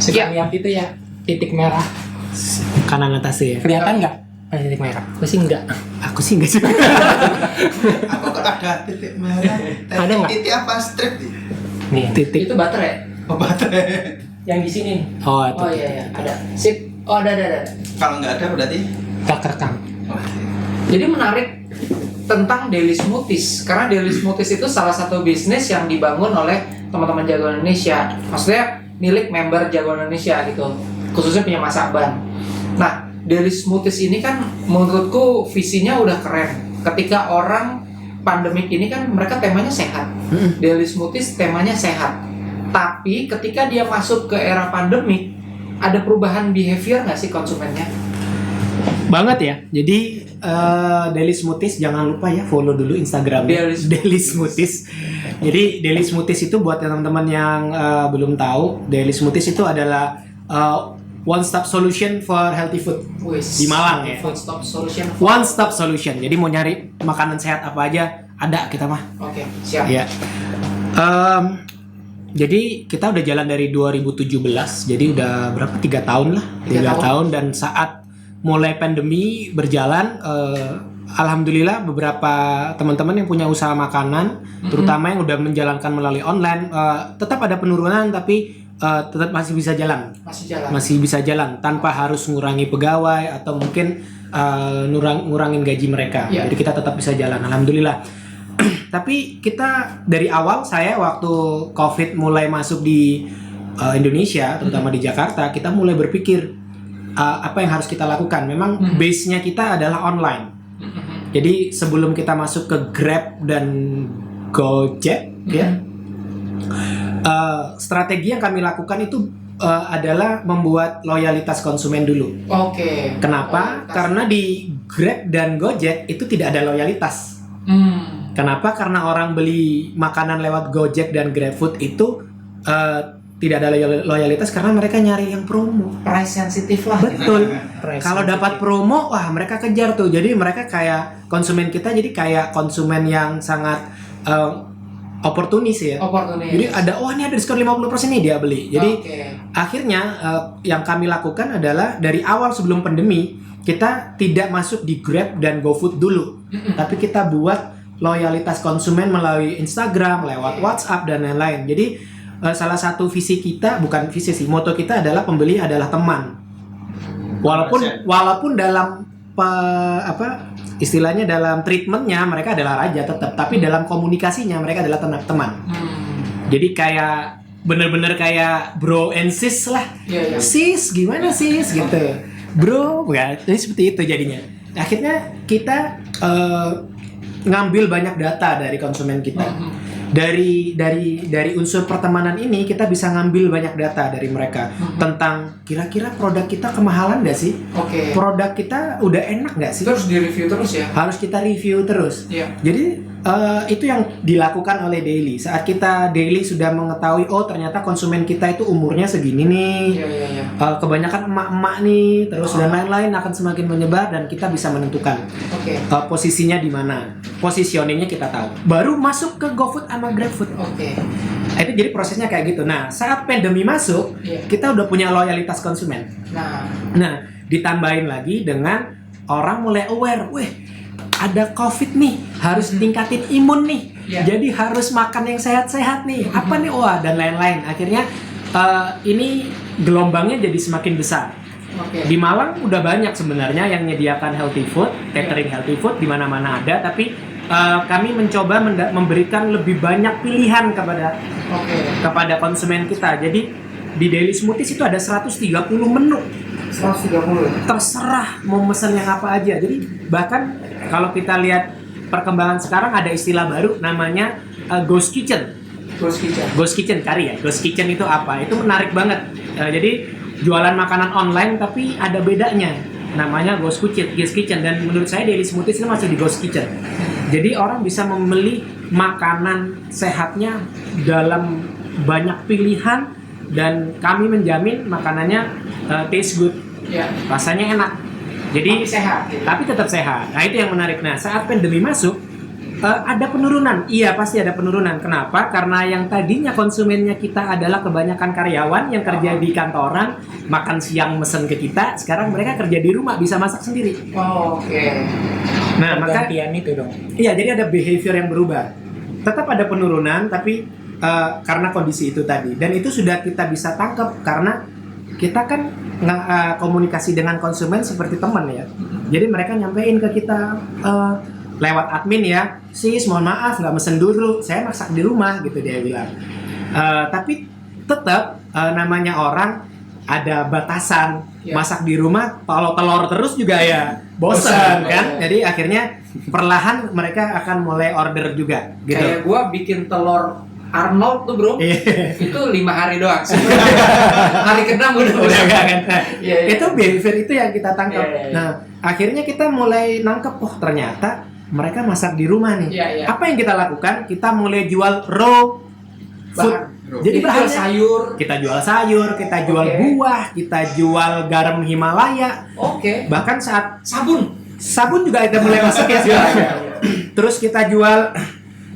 Suka lihat itu ya, titik merah. Kanan atas ya. Kelihatan nggak? Titik merah. Aku sih enggak. Aku sih enggak suka. Aku kok ada titik merah. Ada nggak? Titik apa strip nih? Nih, Titik. itu baterai. Oh, baterai. Yang di sini. Oh, Oh iya, ada. Sip. Oh ada. Kalau nggak ada berarti Tak kerekam. oke. Jadi menarik tentang Daily Smoothies, karena Daily Smoothies itu salah satu bisnis yang dibangun oleh teman-teman Jagoan Indonesia. Maksudnya milik member Jagoan Indonesia gitu, khususnya punya Mas Akban. Nah, Daily Smoothies ini kan menurutku visinya udah keren. Ketika orang pandemik ini kan mereka temanya sehat. Daily Smoothies temanya sehat. Tapi ketika dia masuk ke era pandemik, ada perubahan behavior nggak sih konsumennya? Banget ya. Jadi Daily Smoothies jangan lupa ya follow dulu Instagramnya Daily Smoothies. Jadi Daily Smoothies itu buat teman-teman yang belum tahu, Daily Smoothies itu adalah one stop solution for healthy food di Malang ya. One stop solution. One stop solution. Jadi mau nyari makanan sehat apa aja ada kita mah. Oke, siap. Ya. Jadi kita udah jalan dari 2017. Jadi udah berapa? 3 tahun lah. 3 tahun dan saat mulai pandemi berjalan, alhamdulillah beberapa teman-teman yang punya usaha makanan, terutama yang udah menjalankan melalui online, tetap ada penurunan tapi tetap masih bisa jalan. Masih bisa jalan tanpa harus ngurangi pegawai atau mungkin ngurangin gaji mereka. Yeah. Jadi kita tetap bisa jalan, alhamdulillah. Tapi kita dari awal, saya waktu COVID mulai masuk di Indonesia, terutama di Jakarta, kita mulai berpikir apa yang harus kita lakukan. Memang base-nya kita adalah online. Jadi sebelum kita masuk ke Grab dan Gojek, ya, strategi yang kami lakukan itu adalah membuat loyalitas konsumen dulu. Oke. Kenapa? Karena di Grab dan Gojek itu tidak ada loyalitas. Kenapa? Karena orang beli makanan lewat Gojek dan GrabFood itu tidak ada loyalitas karena mereka nyari yang promo. Price sensitif lah. Betul. Price Kalau dapat promo, wah mereka kejar tuh. Jadi mereka kayak konsumen kita, jadi kayak konsumen yang sangat oportunis ya. Opportunity. Jadi ada, ini ada diskon 50% nih, dia beli. Jadi akhirnya yang kami lakukan adalah dari awal sebelum pandemi, kita tidak masuk di Grab dan GoFood dulu. Tapi kita buat loyalitas konsumen melalui Instagram, lewat WhatsApp dan lain-lain. Jadi salah satu visi kita, bukan visi sih, moto kita adalah pembeli adalah teman. Walaupun dalam istilahnya dalam treatmentnya mereka adalah raja tetap, tapi dalam komunikasinya mereka adalah teman. Jadi kayak bener-bener kayak bro and sis lah. Sis, gimana sis gitu. Bro, ya, jadi seperti itu jadinya. Akhirnya kita ngambil banyak data dari konsumen kita. Dari unsur pertemanan ini kita bisa ngambil banyak data dari mereka tentang kira-kira produk kita kemahalan nggak sih? Produk kita udah enak nggak sih? Terus di-review terus ya? Harus kita review terus. Jadi itu yang dilakukan oleh Daily. Saat kita Daily sudah mengetahui, oh ternyata konsumen kita itu umurnya segini nih, kebanyakan emak-emak nih, terus dan lain-lain akan semakin menyebar dan kita bisa menentukan posisinya di mana, positioningnya kita tahu. Baru masuk ke GoFood sama GrabFood. Itu jadi prosesnya kayak gitu. Nah saat pandemi masuk, kita udah punya loyalitas konsumen. Nah ditambahin lagi dengan orang mulai aware, ada COVID nih, harus tingkatin imun nih. Jadi harus makan yang sehat-sehat nih. Apa nih? Dan lain-lain. Akhirnya ini gelombangnya jadi semakin besar. Di Malang udah banyak sebenarnya yang menyediakan healthy food, catering healthy food di mana-mana ada, tapi kami mencoba memberikan lebih banyak pilihan kepada konsumen kita. Jadi di Daily Smoothies itu ada 130 menu. 130. Terserah mau mesen yang apa aja. Jadi bahkan kalau kita lihat perkembangan sekarang ada istilah baru namanya Ghost Kitchen. Ghost Kitchen kari ya. Ghost Kitchen itu apa? Itu menarik banget. Jadi jualan makanan online tapi ada bedanya. Namanya Ghost Kitchen dan menurut saya Daily Smoothies itu masih di Ghost Kitchen. Jadi orang bisa membeli makanan sehatnya dalam banyak pilihan dan kami menjamin makanannya taste good, rasanya enak. Jadi tapi sehat, tapi tetap sehat. Nah itu yang menarik. Nah saat pandemi masuk, Ada penurunan, iya pasti ada penurunan. Kenapa? Karena yang tadinya konsumennya kita adalah kebanyakan karyawan yang kerja di kantoran, makan siang mesen ke kita, sekarang mereka kerja di rumah bisa masak sendiri. Oke. Nah, maka Pergantian itu dong. iya, jadi ada behavior yang berubah. Tetap ada penurunan, tapi karena kondisi itu tadi. Dan itu sudah kita bisa tangkap karena kita kan komunikasi dengan konsumen seperti teman ya. Jadi mereka nyampein ke kita lewat admin ya, sis mohon maaf nggak mesen dulu, saya masak di rumah gitu dia bilang. Tapi tetap namanya orang ada batasan. Masak di rumah kalau telur terus juga ya bosan kan. Jadi akhirnya perlahan mereka akan mulai order juga gitu. Kayak gua bikin telur Arnold tuh bro, itu 5 hari doang. Hari ke-6 udah kan. Iya. Itu behavior itu yang kita tangkap. Iya. Nah, akhirnya kita mulai nangkep, oh ternyata mereka masak di rumah nih. Iya. Apa yang kita lakukan? Kita mulai jual raw food. Bahan. Jadi Jual bahannya sayur. kita jual sayur, kita jual buah, kita jual garam Himalaya. Oke. Bahkan saat Sabun juga kita mulai masuk ya. Iya. Terus kita jual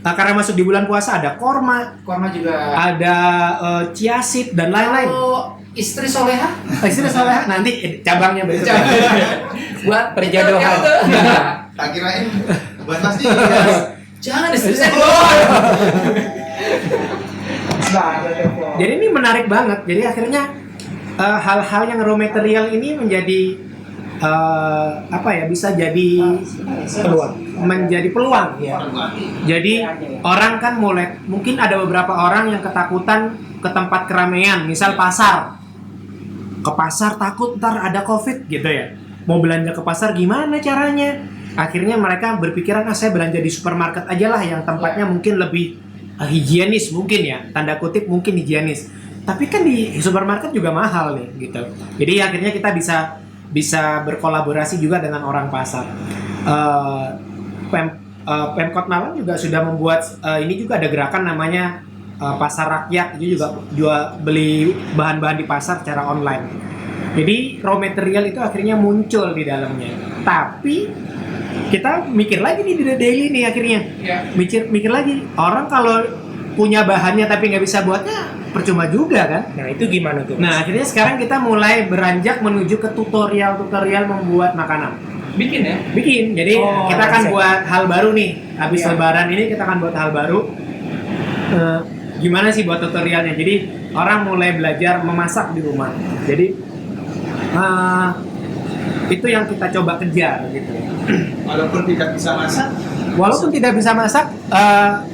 karena masuk di bulan puasa ada korma juga. ada chia seed dan lain-lain. Oh, istri soleha? Istri soalnya nanti cabangnya besok. Buat perjodohan. Tak kirain buat pasti. Jangan istri saya. Jadi ini menarik banget. Jadi akhirnya hal-hal yang raw material ini menjadi bisa jadi menjadi peluang ya. Jadi orang kan mulai, mungkin ada beberapa orang yang ketakutan ke tempat keramaian, misal pasar. Ke pasar takut ntar ada COVID gitu ya. Mau belanja ke pasar gimana caranya? Akhirnya mereka berpikiran, saya belanja di supermarket aja lah yang tempatnya mungkin lebih higienis mungkin ya, tanda kutip mungkin higienis. Tapi kan di supermarket juga mahal nih gitu. Jadi akhirnya kita bisa berkolaborasi juga dengan orang pasar. Pemkot Malang juga sudah membuat ini juga ada gerakan namanya pasar rakyat, itu juga jual beli bahan-bahan di pasar secara online. Jadi raw material itu akhirnya muncul di dalamnya. Tapi kita mikir lagi nih di The Daily nih akhirnya. Mikir lagi, orang kalau punya bahannya tapi nggak bisa buatnya percuma juga kan. Nah itu gimana tuh? Nah akhirnya sekarang kita mulai beranjak menuju ke tutorial membuat makanan. Bikin. Jadi kita akan buat hal baru nih. Habis Lebaran ini kita akan buat hal baru. Gimana sih buat tutorialnya? Jadi orang mulai belajar memasak di rumah. Jadi itu yang kita coba kejar gitu. Walaupun tidak bisa masak. Walaupun tidak bisa masak,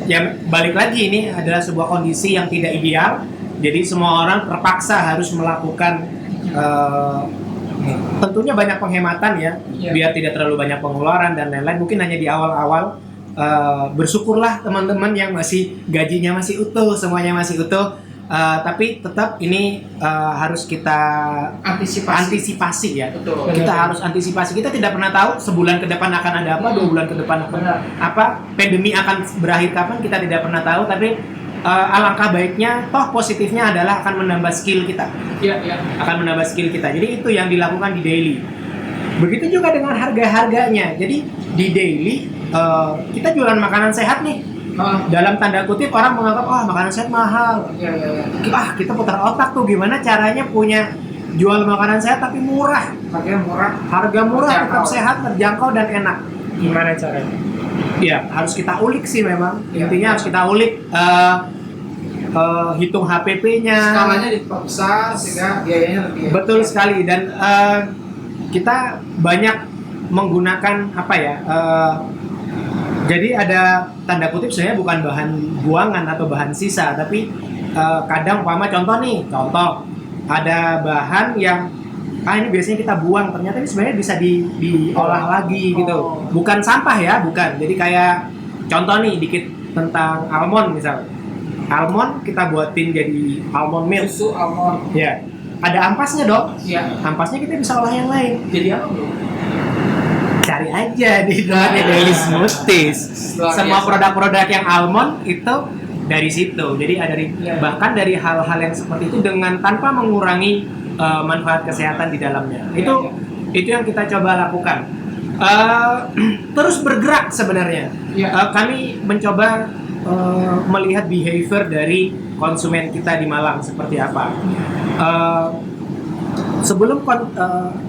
ya balik lagi ini adalah sebuah kondisi yang tidak ideal. Jadi semua orang terpaksa harus melakukan tentunya banyak penghematan ya, biar tidak terlalu banyak pengeluaran dan lain-lain. Mungkin hanya di awal-awal bersyukurlah teman-teman yang masih gajinya masih utuh, semuanya masih utuh. Tapi tetap ini harus kita antisipasi ya. Betul. Kita harus antisipasi. Kita tidak pernah tahu sebulan ke depan akan ada apa, 2 bulan ke depan akan apa, pandemi akan berakhir kapan, kita tidak pernah tahu. Tapi alangkah baiknya, toh positifnya adalah akan menambah skill kita. Akan menambah skill kita. Jadi itu yang dilakukan di Daily. Begitu juga dengan harga-harganya. Jadi di Daily kita jualan makanan sehat nih. Dalam tanda kutip orang menganggap makanan sehat mahal. Kita putar otak tuh gimana caranya punya jual makanan sehat tapi murah. Harga murah tetap sehat, terjangkau dan enak. Gimana caranya? Ya harus kita ulik sih memang. Intinya harus kita ulik, hitung HPP-nya. Skalanya diperbesar sehingga biayanya lebih. Betul sekali, dan kita banyak menggunakan jadi ada tanda kutip sebenarnya bukan bahan buangan atau bahan sisa, tapi kadang contoh ada bahan yang ini biasanya kita buang, ternyata ini sebenarnya bisa diolah lagi gitu. Bukan sampah ya, bukan. Jadi kayak contoh nih dikit tentang almond misal. Almond kita buatin jadi almond milk. Susu almond. Ya. Ada ampasnya dong. Iya. Ampasnya kita bisa olah yang lain. Jadi apa bro? Cari aja di Daily Smoothies. Semua produk-produk yang almond itu dari situ. Jadi ada bahkan dari hal-hal yang seperti itu dengan tanpa mengurangi manfaat kesehatan di dalamnya. Itu yang kita coba lakukan. terus bergerak sebenarnya. Iya. Kami mencoba melihat behavior dari konsumen kita di Malang seperti apa. Sebelum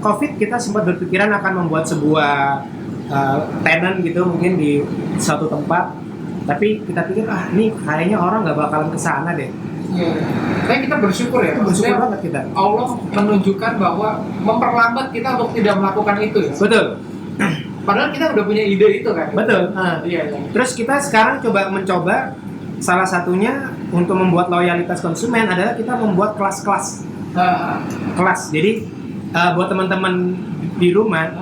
COVID kita sempat berpikiran akan membuat sebuah tenant gitu mungkin di suatu tempat, tapi kita pikir ini kayaknya orang nggak bakalan kesana deh. Iya. Tapi kita bersyukur ya. Bersyukur Maksudnya banget kita. Allah menunjukkan bahwa memperlambat kita untuk tidak melakukan itu ya. Betul. Padahal kita udah punya ide itu kan. Betul. Iya. Terus kita sekarang mencoba salah satunya untuk membuat loyalitas konsumen adalah kita membuat kelas-kelas. Kelas. Jadi buat teman-teman di rumah,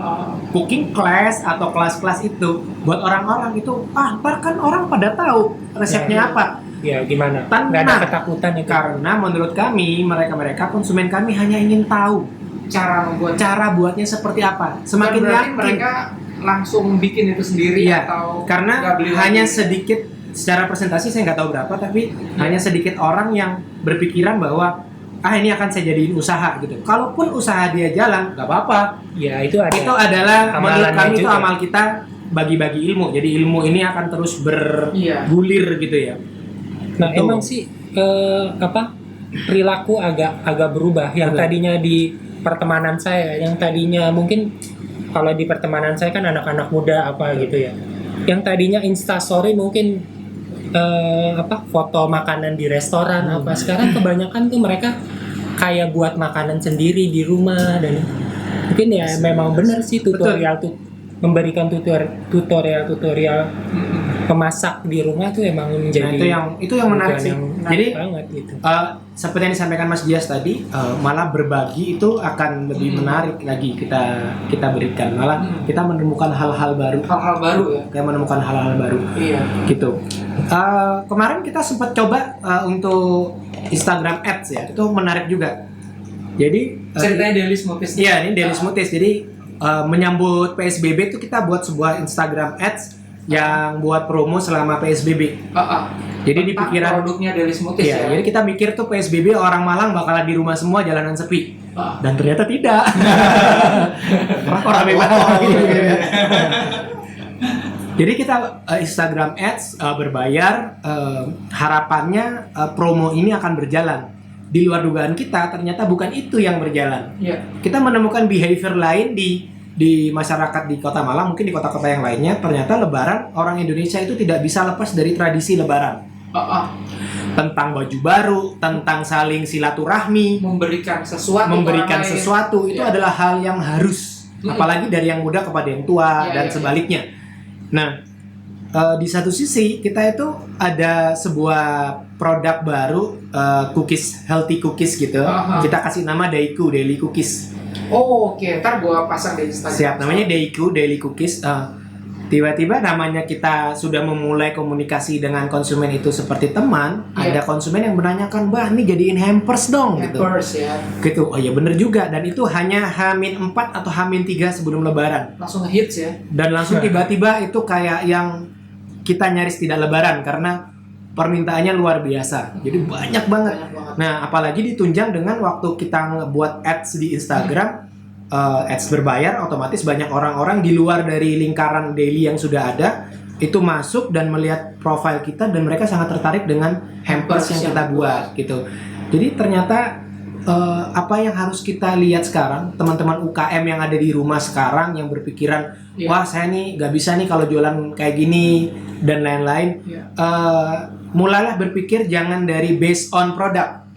cooking class atau kelas-kelas itu buat orang-orang itu ntar kan orang pada tahu resepnya apa. Ya gimana? Tenang. Nggak ada ketakutan itu. Karena menurut kami mereka konsumen kami hanya ingin tahu cara buatnya seperti apa. Semakin yakin mereka langsung bikin itu sendiri atau karena nggak beli hanya lagi. sedikit secara presentasi saya nggak tahu berapa, tapi hanya sedikit orang yang berpikiran bahwa ini akan saya jadiin usaha gitu. Kalaupun usaha dia jalan nggak apa-apa. Ya itu ada. Itu adalah menurut amalannya kami itu juga. amal kita bagi-bagi ilmu. Jadi ilmu ini akan terus bergulir gitu ya. Nah Betul. emang sih perilaku agak berubah. Yang Betul. tadinya di pertemanan saya, yang tadinya mungkin kalau di pertemanan saya kan anak-anak muda gitu ya. Yang tadinya Instastory mungkin foto makanan di restoran sekarang kebanyakan tuh mereka kayak buat makanan sendiri di rumah, dan mungkin ya memang benar sih memberikan tutorial pemasak di rumah tuh emang menjadi itu yang menarik sih. Jadi banget gitu. Seperti yang disampaikan Mas Dias tadi, malah berbagi itu akan lebih menarik lagi kita berikan. Malah kita menemukan hal-hal baru ya. Kayak menemukan hal-hal baru. Iya. Gitu. Kemarin kita sempat coba untuk Instagram Ads ya. Itu menarik juga. Jadi Ceritanya Daily Smoothies. Iya, ini Daily Smoothies. Jadi menyambut PSBB itu kita buat sebuah Instagram Ads yang buat promo selama PSBB. Jadi di pikiran produknya Daily Smoothies ya. Jadi kita mikir tuh PSBB orang Malang bakalan di rumah semua, jalanan sepi. Dan ternyata tidak. Orang banget. Jadi kita Instagram Ads berbayar, harapannya promo ini akan berjalan. Di luar dugaan kita ternyata bukan itu yang berjalan. Kita menemukan behavior lain di masyarakat di Kota Malang, mungkin di kota-kota yang lainnya. Ternyata Lebaran orang Indonesia itu tidak bisa lepas dari tradisi Lebaran. Tentang baju baru, tentang saling silaturahmi, memberikan sesuatu itu adalah hal yang harus. Apalagi dari yang muda kepada yang tua dan sebaliknya. Nah, di satu sisi kita itu ada sebuah produk baru, cookies, healthy cookies gitu. Kita kasih nama Daiku Daily Cookies. Oke, ntar gua pasang di Instagram. Siap, namanya Daiku Daily Cookies. Tiba-tiba namanya kita sudah memulai komunikasi dengan konsumen itu seperti teman. Ada konsumen yang menanyakan, "Mbak, ini jadiin hampers dong." Hampers ya. Gitu. Oh ya bener juga. Dan itu hanya H-4 atau H-3 sebelum Lebaran. Langsung hits ya. Dan langsung tiba-tiba itu kayak yang kita nyaris tidak Lebaran karena permintaannya luar biasa. Jadi banyak banget. Nah, apalagi ditunjang dengan waktu kita ngebuat ads di Instagram, ads berbayar, otomatis banyak orang-orang di luar dari lingkaran daily yang sudah ada itu masuk dan melihat profil kita, dan mereka sangat tertarik dengan hampers yang kita buat gitu. Jadi ternyata apa yang harus kita lihat sekarang, teman-teman UKM yang ada di rumah sekarang yang berpikiran, wah saya nih gak bisa nih kalau jualan kayak gini dan lain-lain, mulailah berpikir jangan dari based on produk.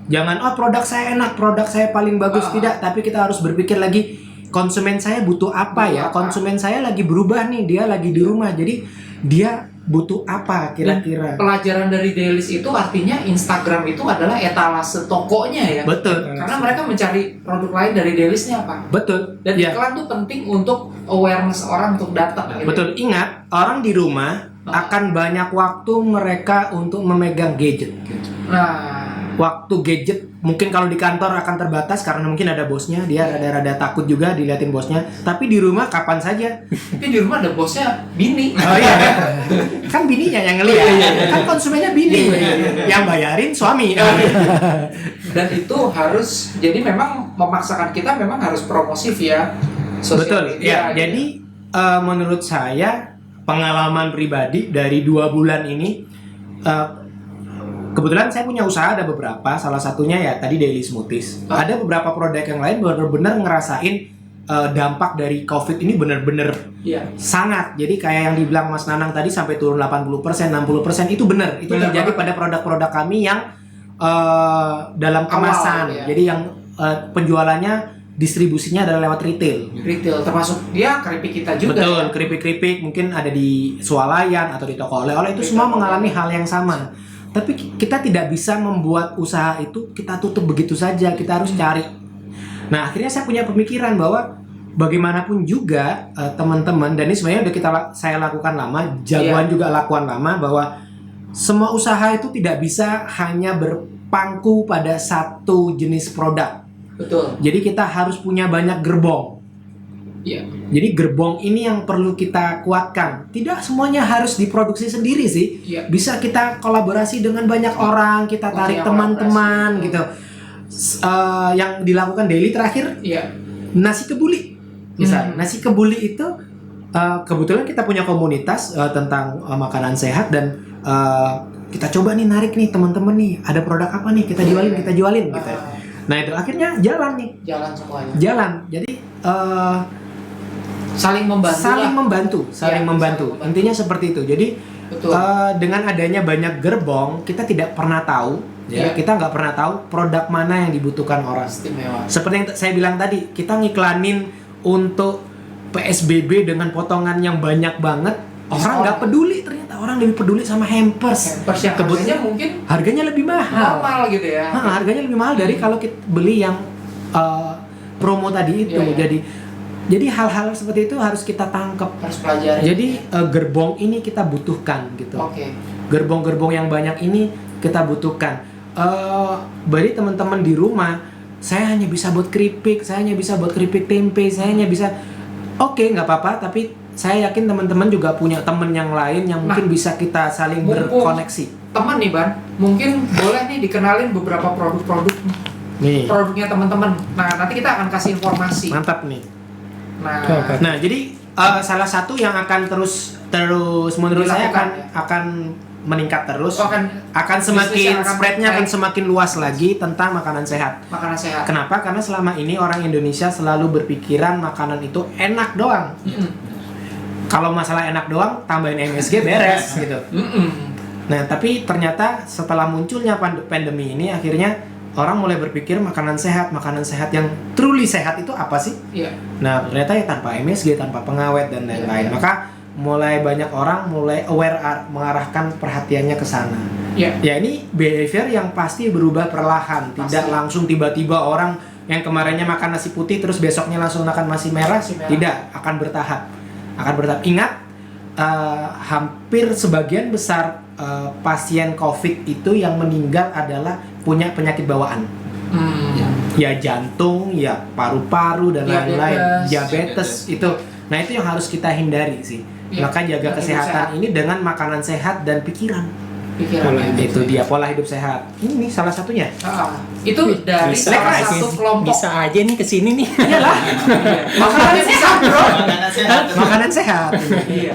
Jangan produk saya enak, produk saya paling bagus, tidak, tapi kita harus berpikir lagi konsumen saya butuh apa ya? Konsumen saya lagi berubah nih, dia lagi di rumah. Jadi dia butuh apa kira-kira? Dan pelajaran dari Dailies itu artinya Instagram itu adalah etalase tokonya ya. Betul. Karena mereka mencari produk lain dari Dailiesnya apa? Betul. Dan iklan tuh penting untuk awareness orang untuk datang. Gitu. Betul. Ingat, orang di rumah akan banyak waktu mereka untuk memegang gadget. Nah, waktu gadget mungkin kalau di kantor akan terbatas karena mungkin ada bosnya, dia rada-rada takut juga diliatin bosnya. Tapi di rumah kapan saja. Tapi di rumah ada bosnya bini. Oh iya. Kan bininya yang ngeliat. Kan konsumennya bini. Yang bayarin suami. Dan itu harus, jadi memang memaksakan kita memang harus promosif ya. Betul. Ya, jadi menurut saya pengalaman pribadi dari 2 bulan ini, kebetulan saya punya usaha ada beberapa, salah satunya ya tadi Daily Smoothies. Ada beberapa produk yang lain benar-benar ngerasain dampak dari COVID ini benar-benar sangat. Jadi kayak yang dibilang Mas Nanang tadi sampai turun 80%, 60% itu benar. Itu terjadi pada produk-produk kami yang dalam kemasan. Jadi yang penjualannya distribusinya adalah lewat retail. Retail termasuk keripik kita juga. Betul, keripik-keripik mungkin ada di swalayan atau di toko oleh-oleh itu semua mengalami hal yang sama. Tapi kita tidak bisa membuat usaha itu kita tutup begitu saja, kita harus cari. Nah, akhirnya saya punya pemikiran bahwa bagaimanapun juga teman-teman, dan ini sebenarnya udah saya lakukan lama, Jagoan juga lakukan lama, bahwa semua usaha itu tidak bisa hanya berpangku pada satu jenis produk. Betul. Jadi kita harus punya banyak gerbong. Jadi gerbong ini yang perlu kita kuatkan. Tidak semuanya harus diproduksi sendiri sih. Bisa kita kolaborasi dengan banyak orang, kita tarik teman-teman gitu. Yang dilakukan Daily terakhir, nasi kebuli. Misal, nasi kebuli itu kebetulan kita punya komunitas tentang makanan sehat dan kita coba nih narik nih teman-teman nih, ada produk apa nih kita jualin gitu. Nah itu akhirnya jalan nih. Jalan semuanya. Jalan. Jadi saling membantu. Intinya seperti itu. Jadi dengan adanya banyak gerbong, kita tidak pernah tahu. Kita nggak pernah tahu produk mana yang dibutuhkan orang. Istimewa. Seperti yang saya bilang tadi, kita ngiklanin untuk PSBB dengan potongan yang banyak banget, orang nggak peduli. Ternyata orang lebih peduli sama hampers yang harganya mungkin harganya lebih mahal. Normal gitu ya. Harganya lebih mahal dari kalau kita beli yang promo tadi itu. Jadi hal-hal seperti itu harus kita tangkap, harus pelajari. Jadi gerbong ini kita butuhkan gitu. Gerbong-gerbong yang banyak ini kita butuhkan. Bagi teman-teman di rumah, saya hanya bisa buat keripik, saya hanya bisa buat keripik tempe, saya hanya bisa. Oke, nggak apa-apa. Tapi saya yakin teman-teman juga punya teman yang lain yang mungkin bisa kita saling berkoneksi. Teman nih Ban, mungkin boleh nih dikenalin beberapa produk-produk nih. Produknya teman-teman. Nah nanti kita akan kasih informasi. Mantap nih. Nah jadi salah satu yang akan terus menurut saya akan meningkat terus, akan semakin spreadnya akan semakin luas lagi tentang makanan sehat. Kenapa? Karena selama ini orang Indonesia selalu berpikiran makanan itu enak doang. Kalau masalah enak doang, tambahin MSG beres gitu. Nah, tapi ternyata setelah munculnya pandemi ini, akhirnya orang mulai berpikir makanan sehat yang truly sehat itu apa sih? Nah, ternyata ya tanpa MSG, tanpa pengawet dan lain-lain. Maka mulai banyak orang mulai aware, mengarahkan perhatiannya ke sana. Ya ini behavior yang pasti berubah perlahan, tidak langsung tiba-tiba orang yang kemarinnya makan nasi putih terus besoknya langsung makan nasi merah. Tidak, akan bertahap. Ingat, hampir sebagian besar pasien COVID itu yang meninggal adalah punya penyakit bawaan. Ya jantung, ya paru-paru dan lain-lain, diabetes itu. Nah itu yang harus kita hindari sih. Maka jaga kesehatan ini dengan makanan sehat dan pikiran. Itu dia pola hidup sehat. Ini salah satunya. Itu dari salah satu kelompok. Bisa aja nih kesini nih. Iyalah. Makanan sehat bro. Makanan sehat. Iya.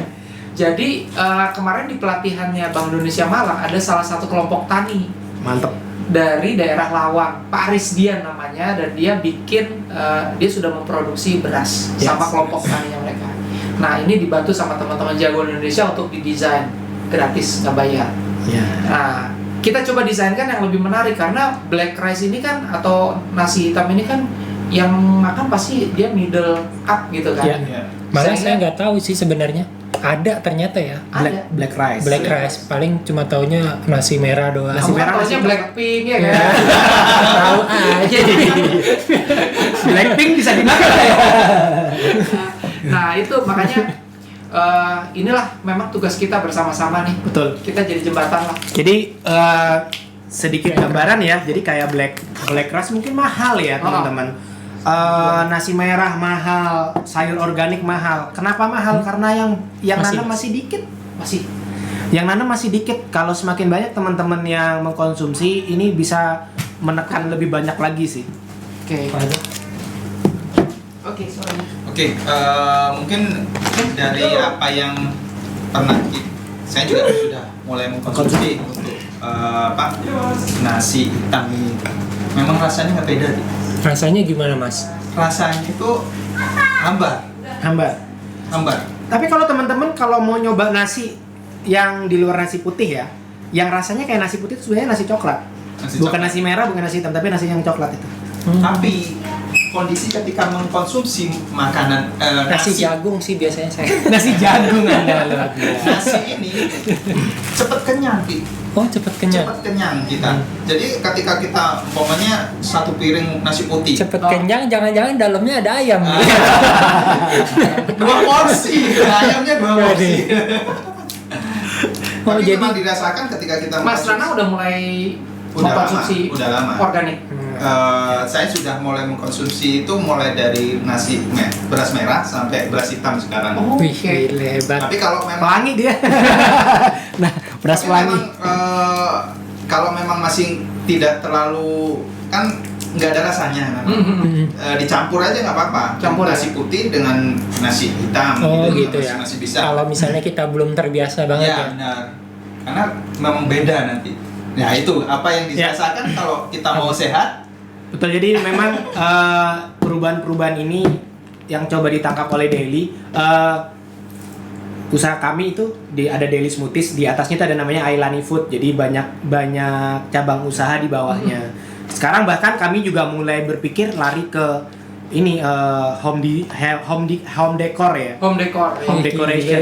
Jadi kemarin di pelatihannya Bank Indonesia Malang ada salah satu kelompok tani. Mantep. Dari daerah Lawang, Pak Rizdian namanya, dan dia bikin dia sudah memproduksi beras sama kelompok taninya mereka. Nah ini dibantu sama teman-teman Jagoan Indonesia untuk didesain gratis, nggak bayar. Nah kita coba desainkan yang lebih menarik karena black rice ini kan atau nasi hitam ini kan yang makan pasti dia middle up gitu kan. Malah saya nggak tahu sih sebenarnya. Ada ternyata ya. Black rice. Black rice paling cuma taunya nasi merah doang. Nasi merah taunya Blackpink ya kan. Tahu aja. Blackpink bisa dimakan ya. Nah itu makanya inilah memang tugas kita bersama-sama nih. Betul. Kita jadi jembatan lah. Jadi sedikit gambaran ya. Jadi kayak black rice mungkin mahal ya teman-teman. Nasi merah mahal, sayur organik mahal. Kenapa mahal? Karena yang nanam masih dikit. Yang nanam masih dikit. Kalau semakin banyak teman-teman yang mengkonsumsi, ini bisa menekan lebih banyak lagi sih. Oke, sorry. Oke, mungkin dari apa yang pernah saya juga sudah mulai mengkonsumsi untuk nasi hitam ini. Memang rasanya nggak beda nih. Rasanya gimana Mas? Rasanya itu hambar. Tapi kalau teman-teman kalau mau nyoba nasi yang di luar nasi putih ya, yang rasanya kayak nasi putih itu sebenarnya nasi coklat. Bukan nasi merah, bukan nasi hitam, tapi nasi yang coklat itu. Tapi kondisi ketika mengkonsumsi makanan Nasi jagung sih biasanya saya. Nasi jagung Anda luar biasa. nasi ini cepet kenyang, Ki. Oh, cepet kenyang. Cepet kenyang kita. Jadi ketika kita umpamanya satu piring nasi putih, Cepet kenyang, jangan-jangan dalamnya ada ayam. dua porsi, ayamnya dua porsi. Oh, Tapi jadi memang dirasakan ketika kita Mas Rana udah mulai mengkonsumsi udah lama. organik. Saya sudah mulai mengkonsumsi itu mulai dari beras merah sampai beras hitam sekarang. Oh, wih, oke. gila, hebat. Tapi kalau memang Pelangi dia. Nah, beras tapi pelangi. memang, kalau memang masih tidak terlalu kan nggak ada rasanya kan. Dicampur aja nggak apa-apa. Campur nasi putih dengan nasi hitam. Oh, gitu ya. Masih bisa. Kalau misalnya kita belum terbiasa banget Ya ya. benar. Karena memang beda nanti. Nah itu apa yang dirasakan kalau kita mau sehat. Betul, jadi memang perubahan-perubahan ini yang coba ditangkap oleh Daily. Usaha kami itu ada Daily Smoothies, di atasnya itu ada namanya Ailani Food, jadi banyak cabang usaha di bawahnya. Sekarang bahkan kami juga mulai berpikir lari ke ini home decor ya. Home decor. Home decoration.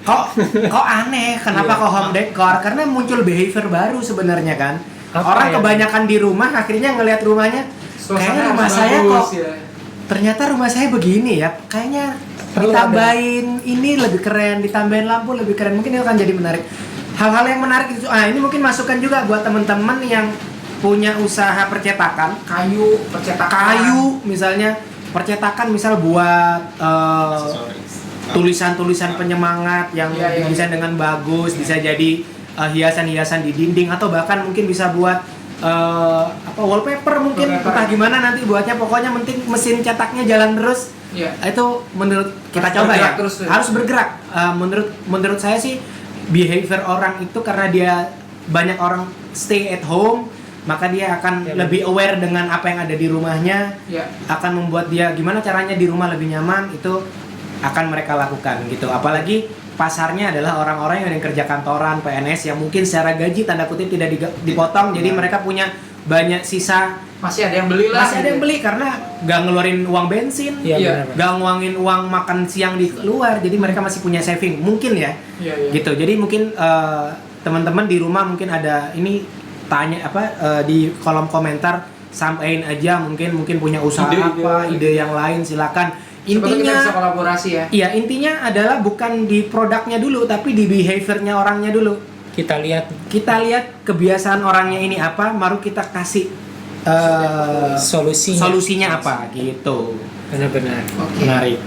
Kok aneh, kenapa Iya. kok home decor? Karena muncul behavior baru sebenarnya kan. Apa Orang ya? kebanyakan di rumah akhirnya ngelihat rumahnya, kayaknya rumah saya kok ternyata rumah saya begini ya. Kayaknya Perlu ditambahin ini lebih keren, ditambahin lampu lebih keren. Mungkin itu akan jadi menarik. Hal-hal yang menarik itu. Ini mungkin masukan juga buat teman-teman yang punya usaha percetakan, kayu misalnya, percetakan misal buat tulisan-tulisan penyemangat yang didesain dengan bagus, bisa jadi hiasan-hiasan di dinding, atau bahkan mungkin bisa buat wallpaper mungkin, entah gimana nanti buatnya, pokoknya penting mesin cetaknya jalan terus. Itu menurut kita Harus coba ya, bergerak terus. harus bergerak. Menurut saya sih behavior orang itu karena dia banyak orang stay at home, maka dia akan lebih aware dengan apa yang ada di rumahnya, akan membuat dia gimana caranya di rumah lebih nyaman, itu akan mereka lakukan gitu. Apalagi pasarnya adalah orang-orang yang kerja kantoran, PNS, yang mungkin secara gaji tanda kutip tidak dipotong, jadi mereka punya banyak sisa, masih ada yang beli lah. masih ada yang beli karena nggak ngeluarin uang bensin, Iya. nggak nguangin uang makan siang di luar, jadi mereka masih punya saving mungkin ya. Gitu. Jadi mungkin teman-teman di rumah mungkin ada ini, tanya di kolom komentar, sampaikan aja mungkin punya usaha ide yang lain, silakan. Intinya kita bisa Intinya kolaborasi ya. iya, intinya adalah bukan di produknya dulu, tapi di behaviornya orangnya dulu. Kita lihat Kita lihat kebiasaan orangnya ini apa, baru kita kasih solusinya. solusinya apa gitu. Benar-benar. Oke. Menarik.